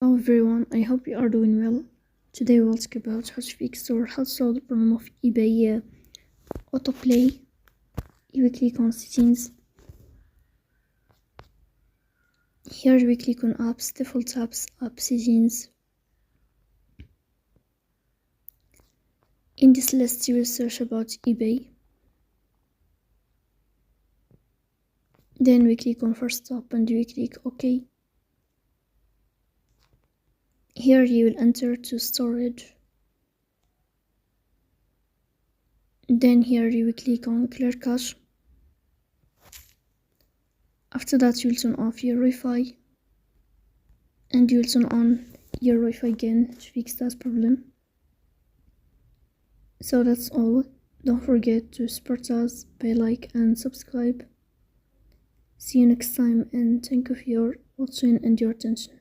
Hello everyone, I hope you are doing well. Today we'll talk about how to fix or how to solve the problem of eBay autoplay. You will click on settings. Here we click on apps, default apps, app settings. In this list you will search about eBay. Then we click on first stop and we click OK. Here you will enter to storage. Then here you will click on clear cache. After that you will turn off your Wi-Fi and you will turn on your Wi-Fi again to fix that problem. So that's all. Don't forget to support us by like and subscribe. See you next time and thank you for your watching and your attention.